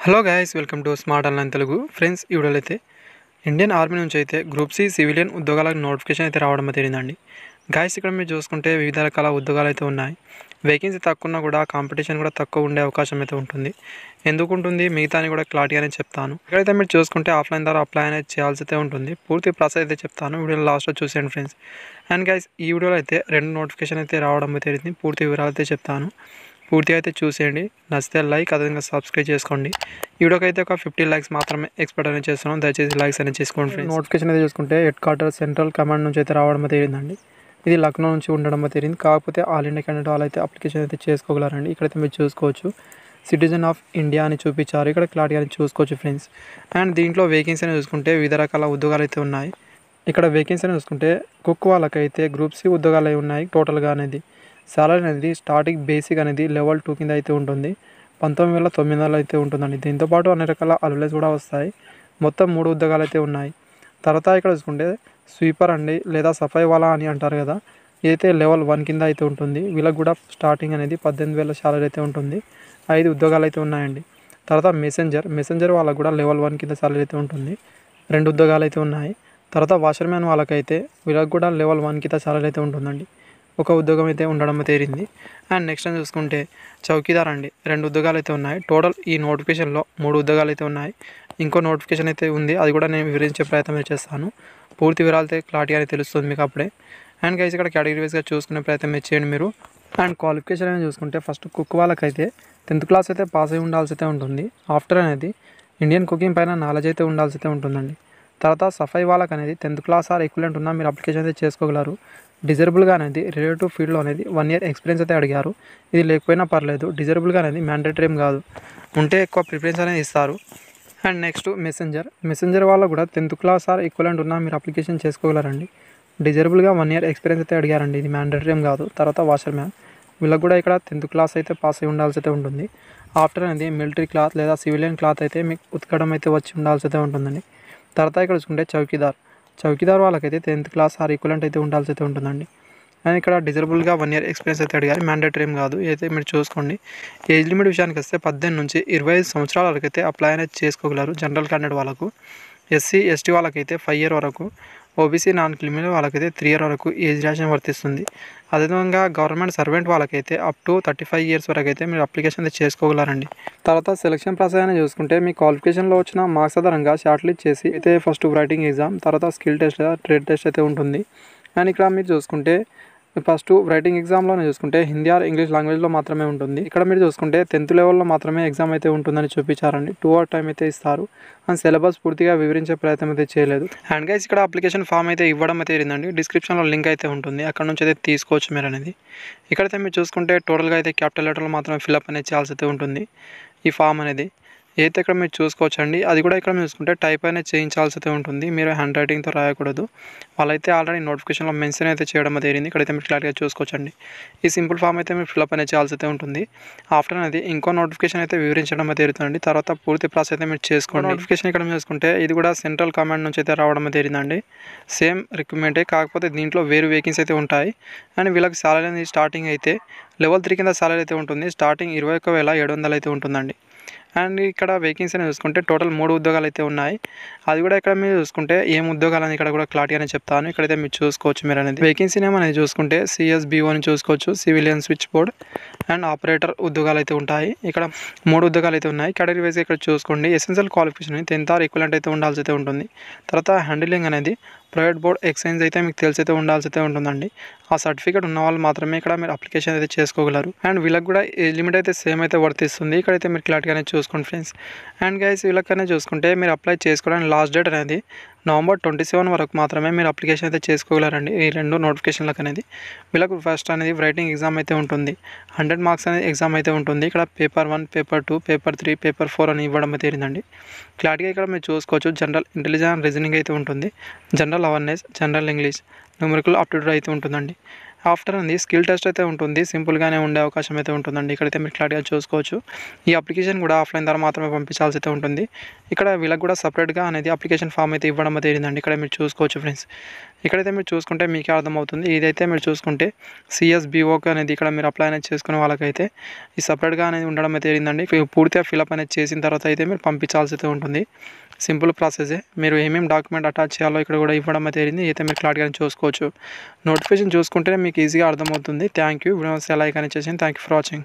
Hello guys, welcome to smart online Telugu. Friends, ఈ వీడియోలో అయితే ఇండియన్ ఆర్మీ నుంచి అయితే గ్రూప్ సి సివిలియన్ ఉద్యోగాలకు నోటిఫికేషన్ అయితే రావడం జరిగిందండి. గైస్, ఇక్కడ మీరు చూసుకుంటే వివిధ రకాల ఉద్యోగాలు అయితే ఉన్నాయి. వేకెన్సీ తక్కువ ఉన్నా కూడా కాంపిటీషన్ కూడా తక్కువ ఉండే అవకాశం అయితే ఉంటుంది. ఎందుకు ఉంటుంది మిగతాని కూడా క్లారిటీగానే చెప్తాను. ఇక్కడైతే మీరు చూసుకుంటే ఆఫ్లైన్ ద్వారా అప్లై అనేది చేయాల్సి అయితే ఉంటుంది. పూర్తి ప్రాసెస్ అయితే చెప్తాను, వీడియో లాస్ట్లో చూసేయండి ఫ్రెండ్స్. అండ్ గైస్, ఈ వీడియోలో అయితే 2 నోటిఫికేషన్ అయితే రావడం జరిగింది. పూర్తి వివరాలు అయితే చెప్తాను, పూర్తిగా అయితే చూసేయండి. నచ్చితే లైక్, అదేవిధంగా సబ్స్క్రైబ్ చేసుకోండి. ఈ వీడియోకి అయితే ఒక 50 లైక్స్ మాత్రమే ఎక్స్పెక్ట్ అనేది చేస్తున్నాం, దయచేసి లైక్స్ అనేది చేసుకోండి ఫ్రెండ్స్. నోటిఫికేషన్ అయితే చూసుకుంటే హెడ్ క్వార్టర్ సెంట్రల్ కమాండ్ నుంచి అయితే రావడం జరిగిందండి. ఇది లక్నో నుంచి ఉండడం జరిగింది. కాకపోతే ఆల్ ఇండియా క్యాండిడేట్ వాళ్ళు అయితే అప్లికేషన్ అయితే చేసుకోగలరండి. ఇక్కడైతే మీరు చూసుకోవచ్చు, సిటిజన్ ఆఫ్ ఇండియా అని చూపించారు. ఇక్కడ క్లారిటీగా చూసుకోవచ్చు ఫ్రెండ్స్. అండ్ దీంట్లో వేకెన్సీ అని చూసుకుంటే వివిధ రకాల ఉద్యోగాలు అయితే ఉన్నాయి. ఇక్కడ వేకెన్సీ అని చూసుకుంటే కుక్ వాళ్ళకైతే గ్రూప్ సి ఉద్యోగాలు అయి ఉన్నాయి. టోటల్గా అనేది సాలరీ అనేది స్టార్టింగ్ బేసిక్ అనేది లెవెల్ 2 కింద అయితే ఉంటుంది. 19,900 అయితే ఉంటుందండి. దీంతోపాటు అన్ని రకాల అలవెన్స్ కూడా వస్తాయి. మొత్తం 3 ఉద్యోగాలు అయితే ఉన్నాయి. తర్వాత ఇక్కడ చూసుకుంటే స్వీపర్ అండి, లేదా సఫాయి వాలా అని అంటారు కదా, ఇదైతే లెవెల్ 1 కింద అయితే ఉంటుంది. వీళ్ళకి కూడా స్టార్టింగ్ అనేది 18,000 సాలరీ అయితే ఉంటుంది. 5 ఉద్యోగాలు అయితే ఉన్నాయండి. తర్వాత మెసెంజర్ వాళ్ళకు కూడా లెవెల్ 1 కింద సాలరీ అయితే ఉంటుంది. 2 ఉద్యోగాలు అయితే ఉన్నాయి. తర్వాత వాషర్మ్యాన్ వాళ్ళకైతే వీళ్ళకి కూడా లెవెల్ 1 కింద సాలరీ అయితే ఉంటుందండి. ఒక ఉద్యోగం అయితే ఉండడం తేలింది. అండ్ నెక్స్ట్ అని చూసుకుంటే చౌకీదార్ అండి, 2 ఉద్యోగాలు అయితే ఉన్నాయి. టోటల్ ఈ నోటిఫికేషన్లో 3 ఉద్యోగాలు అయితే ఉన్నాయి. ఇంకో నోటిఫికేషన్ అయితే ఉంది, అది కూడా నేను వివరించే ప్రయత్నం చేస్తాను. పూర్తి వివరాలు అయితే క్లారిటీ అనేది తెలుస్తుంది మీకు అప్పుడే. అండ్ గైస్, ఇక్కడ కేటగిరీ వైజ్గా చూసుకునే ప్రయత్నం చేయండి మీరు. అండ్ క్వాలిఫికేషన్ అనేది చూసుకుంటే ఫస్ట్ కుక్ వాళ్ళకైతే 10th క్లాస్ అయితే పాస్ అయి ఉండాల్సి అయితే ఉంటుంది. ఆఫ్టర్ అనేది ఇండియన్ కుకింగ్ పైన నాలెడ్జ్ అయితే ఉండాల్సి అయితే ఉంటుందండి. తర్వాత సఫాయి వాళ్ళకి అనేది 10th క్లాస్ ఆర్ ఈక్వలెంట్ ఉన్నా మీరు అప్లికేషన్ అయితే చేసుకోగలరు. డిజరబుల్గా అనేది రిలేటివ్ ఫీల్డ్లో అనేది 1 ఇయర్ ఎక్స్పీరియన్స్ అయితే అడిగారు. ఇది లేకపోయినా పర్లేదు. డిజరబుల్గా అనేది మ్యాండేటరీ ఏం కాదు, ఉంటే ఎక్కువ ప్రిఫరెన్స్ అనేది ఇస్తారు. అండ్ నెక్స్ట్ మెసెంజర్ వాళ్ళకు కూడా 10th క్లాస్ ఆర్ ఈక్వలెంట్ ఉన్నా మీరు అప్లికేషన్ చేసుకోగలరండి. డిజరబుల్గా 1 ఇయర్ ఎక్స్పీరియన్స్ అయితే అడిగారండి, ఇది మ్యాండేటరీ ఏం కాదు. తర్వాత వాషర్మ్యాన్, వీళ్ళకి కూడా ఇక్కడ 10th క్లాస్ అయితే పాస్ అయి ఉండాల్సి అయితే ఉంటుంది. ఆఫ్టర్ అనేది మిలిటరీ క్లాత్ లేదా సివిలియన్ క్లాత్ అయితే మీకు ఉతకడం అయితే వచ్చి ఉండాల్సి అయితే ఉంటుందండి. తర్వాత ఇక్కడ చూసుకుంటే చౌకీదార్ వాళ్ళకైతే 10th క్లాస్ ఆర్ ఈక్వలెంట్ అయితే ఉండాల్సి అయితే ఉంటుందండి. అండ్ ఇక్కడ డిజరబుల్గా 1 ఇయర్ ఎక్స్పీరియన్స్ అయితే అడిగారు, మ్యాండేటరీ ఏం కాదు. అయితే మీరు చూసుకోండి. ఏజ్ లిమిట్ విషయానికి వస్తే 18 నుంచి 25 సంవత్సరాల వరకు అయితే అప్లై అనేది చేసుకోగలరు జనరల్ క్యాండిడేట్ వాళ్ళకు. ఎస్సీ ఎస్టీ వాళ్ళకైతే 5 ఇయర్ వరకు, ఓబీసీ నాన్ క్రిమినల్ వాళ్ళకైతే 3 ఇయర్ వరకు ఏజ్ రిలాక్సేషన్ వర్తిస్తుంది. అదేవిధంగా గవర్నమెంట్ సర్వెంట్ వాళ్ళకైతే అప్ టు 35 ఇయర్స్ వరకు అయితే మీరు అప్లికేషన్ అయితే చేసుకోగలరండి. తర్వాత సెలక్షన్ ప్రాసెస్ అని చూసుకుంటే మీ క్వాలిఫికేషన్లో వచ్చిన మార్క్స్ ఆధారంగా షార్ట్ లిస్ట్ చేసి అయితే ఫస్ట్ రైటింగ్ ఎగ్జామ్, తర్వాత స్కిల్ టెస్ట్ లేదా ట్రేడ్ టెస్ట్ అయితే ఉంటుంది. అండ్ ఇక్కడ మీరు చూసుకుంటే ఫస్ట్ రైటింగ్ ఎగ్జామ్లోనే చూసుకుంటే హిందీ ఆర్ ఇంగ్లీష్ లాంగ్వేజ్లో మాత్రమే ఉంటుంది. ఇక్కడ మీరు చూసుకుంటే 10th లెవెల్లో మాత్రమే ఎగ్జామ్ అయితే ఉంటుందని చూపించారండి. 2 అవర్ టైం అయితే ఇస్తారు. అండ్ సిలబస్ పూర్తిగా వివరించే ప్రయత్నం అయితే చేయలేదు. అండ్ గైస్, ఇక్కడ అప్లికేషన్ ఫామ్ అయితే ఇవ్వడం అయితే జరిగిందండి. డిస్క్రిప్షన్లో లింక్ అయితే ఉంటుంది, అక్కడ నుంచి అయితే తీసుకోవచ్చు మీరు అనేది. ఇక్కడైతే మీరు చూసుకుంటే టోటల్గా అయితే క్యాపిటల్ లెటర్లో మాత్రమే ఫిల్అప్ అనేది చేయాల్సి అయితే ఉంటుంది ఈ ఫామ్ అనేది. అయితే ఇక్కడ మీరు చూసుకోవచ్చండి. అది కూడా ఇక్కడ మీరు చూసుకుంటే టైప్ అనేది చేయించాల్సి అయితే ఉంటుంది, మీరు హ్యాండ్ రైటింగ్తో రాయకూడదు. వాళ్ళైతే ఆల్రెడీ నోటిఫికేషన్లో మెన్షన్ అయితే చేయడం జరిగింది. ఇక్కడైతే మీరు క్లారిటీగా చూసుకోవచ్చండి. ఈ సింపుల్ ఫామ్ అయితే మీరు ఫిల్అప్ అనేది చేయాల్సి అయితే ఉంటుంది. ఆఫ్టర్ అనేది ఇంకో నోటిఫికేషన్ అయితే వివరించడం అయితే జరుగుతుందండి. తర్వాత పూర్తి ప్రాసెస్ అయితే మీరు చేసుకోండి. నోటిఫికేషన్ ఇక్కడ మీరు చూసుకుంటే ఇది కూడా సెంట్రల్ కమాండ్ నుంచి అయితే రావడం జరిగిందండి. సేమ్ రిక్రూట్మెంటే, కాకపోతే దీంట్లో వేరు వేకెన్సీ అయితే ఉంటాయి. అండ్ వీళ్ళకి సాలరీ అనేది స్టార్టింగ్ అయితే లెవెల్ 3 కింద సాలరీ అయితే ఉంటుంది. స్టార్టింగ్ 21,700 అయితే ఉంటుందండి. అండ్ ఇక్కడ వేకెన్సీ అని చూసుకుంటే టోటల్ 3 ఉద్యోగాలు అయితే ఉన్నాయి. అది కూడా ఇక్కడ మీరు చూసుకుంటే ఏం ఉద్యోగాలు అని ఇక్కడ కూడా క్లారిటీగానే చెప్తాను. ఇక్కడైతే మీరు చూసుకోవచ్చు మీరు అనేది. వేకెన్సీ నేమ్ అనేది చూసుకుంటే CSBO అని చూసుకోవచ్చు, civilian switch board and operator ఉద్యోగాలు అయితే ఉంటాయి. ఇక్కడ 3 ఉద్యోగాలు అయితే ఉన్నాయి. కేటగిరీ వైజ్ ఇక్కడ చూసుకోండి. Essential qualification 10th are equivalent అయితే ఉండాల్సి అయితే ఉంటుంది. తర్వాత హ్యాండిలింగ్ అనేది ప్రైవేట్ బోర్డ్ ఎక్స్చేంజ్ అయితే మీకు తెలిసి అయితే ఉండాల్సి అయితే ఉంటుందండి. ఆ సర్టిఫికేట్ ఉన్న వాళ్ళు మాత్రమే ఇక్కడ మీరు అప్లికేషన్ అయితే చేసుకోగలరు. అండ్ వీళ్ళకి కూడా ఏజ్ లిమిట్ అయితే సేమ్ అయితే వర్తిస్తుంది. ఇక్కడైతే మీరు క్లారిటీగానే చూసుకోండి ఫ్రెండ్స్. అండ్ గైస్, వీళ్ళకనే చూసుకుంటే మీరు అప్లై చేసుకోవడానికి లాస్ట్ డేట్ అనేది November 27 వరకు మాత్రమే మీరు అప్లికేషన్ అయితే చేసుకోగలరండి ఈ 2 నోటిఫికేషన్లకు అనేది. వీళ్ళకు ఫస్ట్ అనేది రైటింగ్ ఎగ్జామ్ అయితే ఉంటుంది. 100 మార్క్స్ అనేది ఎగ్జామ్ అయితే ఉంటుంది. ఇక్కడ పేపర్ 1, పేపర్ 2, పేపర్ 3, పేపర్ 4 అని ఇవ్వడం అయితే జరిగిందండి. క్లారిటీగా ఇక్కడ మీరు చూసుకోవచ్చు. జనరల్ ఇంటెలిజెన్స్ రీజనింగ్ అయితే ఉంటుంది, general awareness, general English, numerical aptitude అయితే ఉంటుందండి. ఆఫ్టర్ ఉంది స్కిల్ టెస్ట్ అయితే ఉంటుంది. సింపుల్‌గానే ఉండే అవకాశం అయితే ఉంటుందండి. ఇక్కడైతే మీరు క్లారిటీగా చూసుకోవచ్చు. ఈ అప్లికేషన్ కూడా ఆఫ్‌లైన్ ద్వారా మాత్రమే పంపించాల్సి అయితే ఉంటుంది. ఇక్కడ వీళ్ళకి కూడా సెపరేట్‌గా అనేది అప్లికేషన్ ఫామ్ అయితే ఇవ్వడం అయితే జరిగిందండి. ఇక్కడ మీరు చూసుకోవచ్చు ఫ్రెండ్స్. ఇక్కడైతే మీరు చూసుకుంటే మీకే అర్థమవుతుంది. ఇదైతే మీరు చూసుకుంటే CSBOకి అనేది ఇక్కడ మీరు అప్లై అనేది చేసుకునే వాళ్ళకైతే ఈ సెపరేట్‌గా అనేది ఉండడం అయితే జరిగిందండి. పూర్తిగా ఫిలప్ అనేది చేసిన తర్వాత అయితే మీరు పంపించాల్సి అయితే ఉంటుంది. సింపుల్ ప్రాసెసే. మీరు ఏమేమి డాక్యుమెంట్ అటాచ్ చేయాలో ఇక్కడ కూడా ఇవ్వడం అయితే జరిగింది. అయితే మీరు క్లారిటీగా చూసుకోవచ్చు. నోటిఫికేషన్ చూసుకుంటేనే మీకు ఈజీగా అర్థమవుతుంది. Thank you. వీడియో లైక్ అనేది చేసి థ్యాంక్ యూ ఫర్ వాచింగ్.